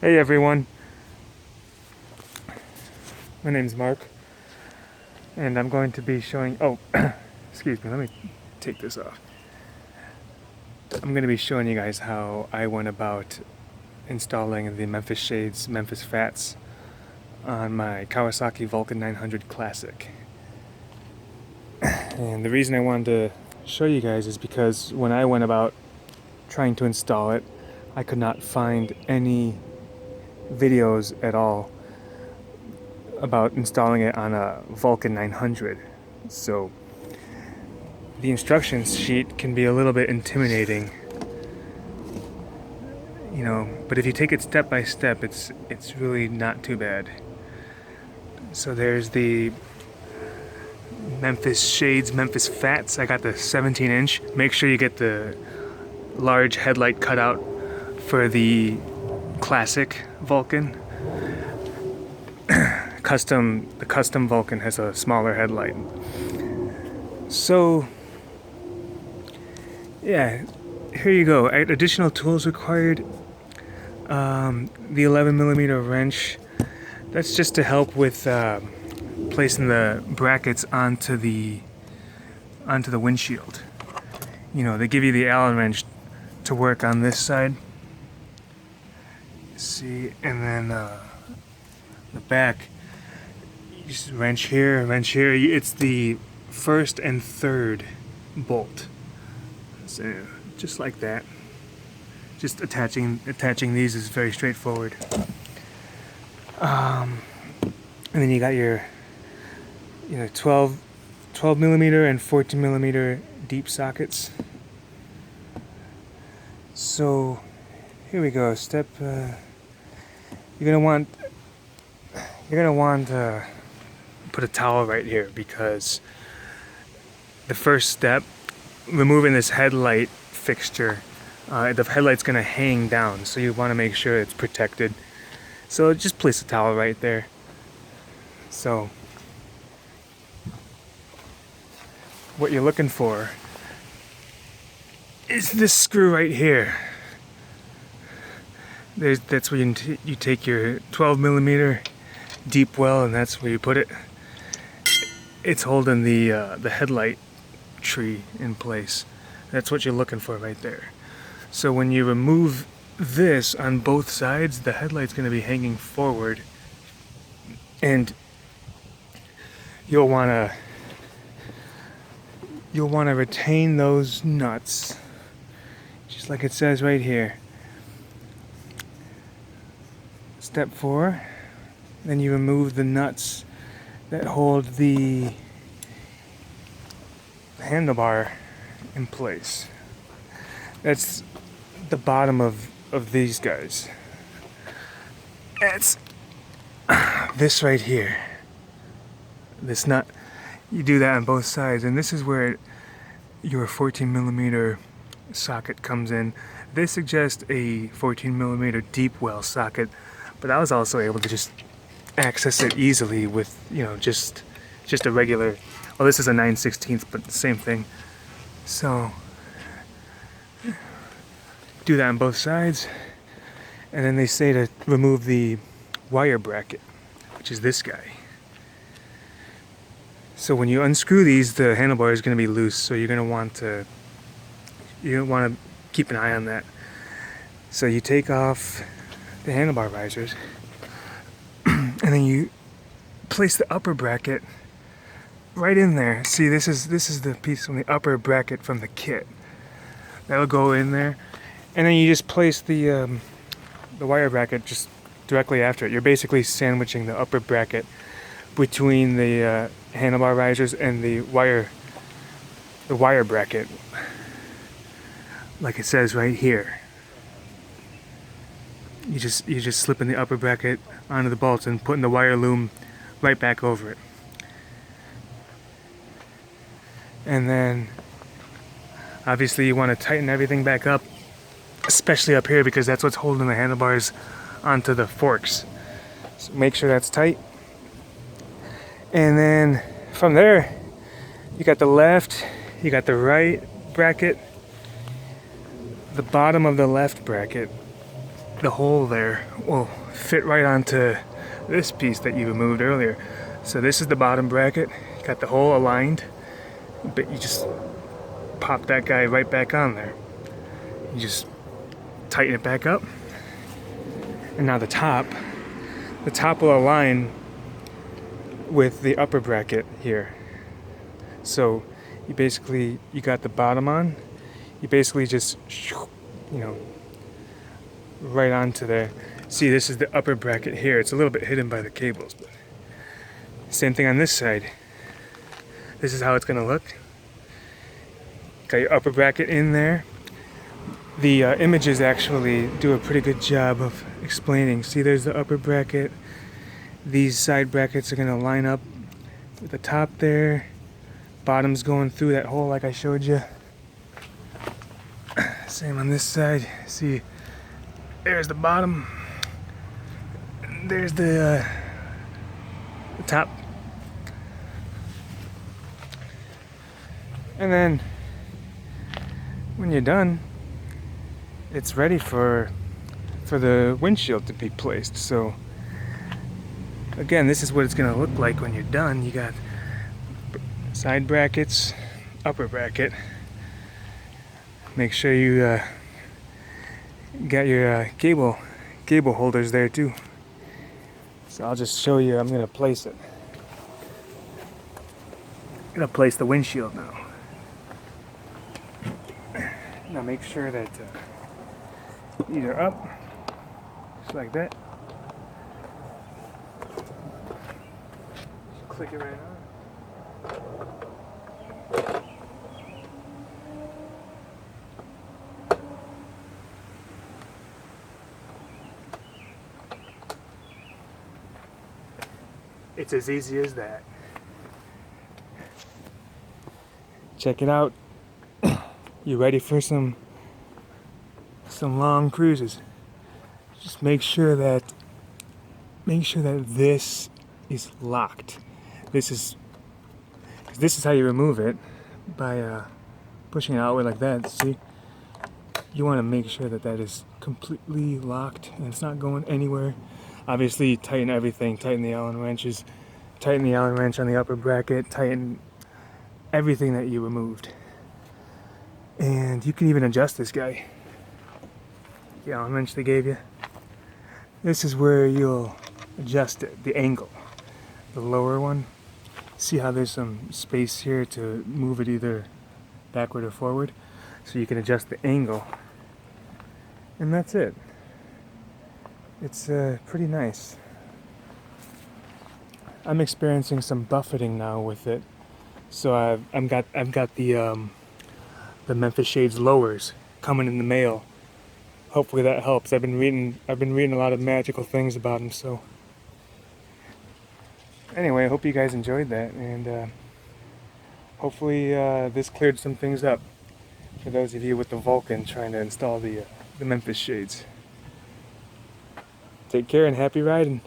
Hey everyone, my name's Mark, and I'm going to be showing, excuse me, let me take this off. I'm going to be showing you guys how I went about installing the Memphis shades, Memphis Fats, on my Kawasaki Vulcan 900 Classic. And the reason I wanted to show you guys is because when I went about trying to install it, I could not find any videos at all about installing it on a Vulcan 900. So the instructions sheet can be a little bit intimidating, you know, but if you take it step by step, it's really not too bad. So there's the Memphis shades, Memphis Fats. I got the 17-inch. Make sure you get the large headlight cutout for the classic Vulcan. The custom Vulcan has a smaller headlight. So yeah, here you go. Additional tools required. The 11mm wrench. That's just to help with placing the brackets onto the windshield. You know, they give you the Allen wrench to work on this side. See, and then the back. You just wrench here, wrench here. It's the first and third bolt. So just like that. Just attaching these is very straightforward. And then you got your 12mm and 14mm deep sockets. So here we go. Step. You're gonna want to put a towel right here, because the first step, removing this headlight fixture, the headlight's gonna hang down, so you want to make sure it's protected. So just place a towel right there. So what you're looking for is this screw right here. That's where you take your 12mm deep well, and that's where you put it. It's holding the headlight tree in place. That's what you're looking for right there. So when you remove this on both sides, the headlight's going to be hanging forward, and you'll want to retain those nuts, just like it says right here. Step 4, then you remove the nuts that hold the handlebar in place. That's the bottom of these guys. It's this right here. This nut, you do that on both sides, and this is where your 14mm socket comes in. They suggest a 14mm deep well socket, but I was also able to just access it easily with, just a regular, well, this is a 9/16, but the same thing. So do that on both sides, and then they say to remove the wire bracket, which is this guy. So when you unscrew these, the handlebar is going to be loose, so you want to keep an eye on that. So you take off the handlebar risers, and then you place the upper bracket right in there. See, this is the piece from the upper bracket from the kit. That'll go in there, and then you just place the wire bracket just directly after it. You're basically sandwiching the upper bracket between the handlebar risers and the wire bracket, like it says right here. You just slipping the upper bracket onto the bolts and putting the wire loom right back over it. And then obviously you want to tighten everything back up, especially up here, because that's what's holding the handlebars onto the forks. So make sure that's tight. And then from there, you got the left, you got the right bracket. The bottom of the left bracket the hole there will fit right onto this piece that you removed earlier. So this is the bottom bracket, got the hole aligned, but you just pop that guy right back on there. You just tighten it back up, and now the top will align with the upper bracket here. So you got the bottom on, you basically just, you know, right onto there. See, this is the upper bracket here. It's a little bit hidden by the cables, but same thing on this side. This is how it's gonna look. Got your upper bracket in there. The images actually do a pretty good job of explaining. See, there's the upper bracket. These side brackets are gonna line up with the top there. Bottom's going through that hole like I showed you. Same on this side. See, there's the bottom. There's the top. And then when you're done, it's ready for the windshield to be placed. So again, this is what it's going to look like when you're done. You got side brackets, upper bracket. Make sure you got your cable holders there too. So I'll just show you. I'm going to place it. I'm going to place the windshield now. Now make sure that these are up, just like that. Just click it right on. It's as easy as that. Check it out. You ready for some long cruises? Just make sure that this is locked. This is how you remove it, by pushing it outward like that. See, you want to make sure that is completely locked and it's not going anywhere. Obviously, you tighten everything. Tighten the Allen wrenches. Tighten the Allen wrench on the upper bracket. Tighten everything that you removed. And you can even adjust this guy. The Allen wrench they gave you. This is where you'll adjust it, the angle. The lower one. See how there's some space here to move it either backward or forward. So you can adjust the angle. And that's it. It's pretty nice. I'm experiencing some buffeting now with it. So I've got the Memphis shades lowers coming in the mail. Hopefully that helps. I've been reading a lot of magical things about them. So anyway, I hope you guys enjoyed that, and hopefully this cleared some things up for those of you with the Vulcan trying to install the Memphis shades. Take care and happy riding.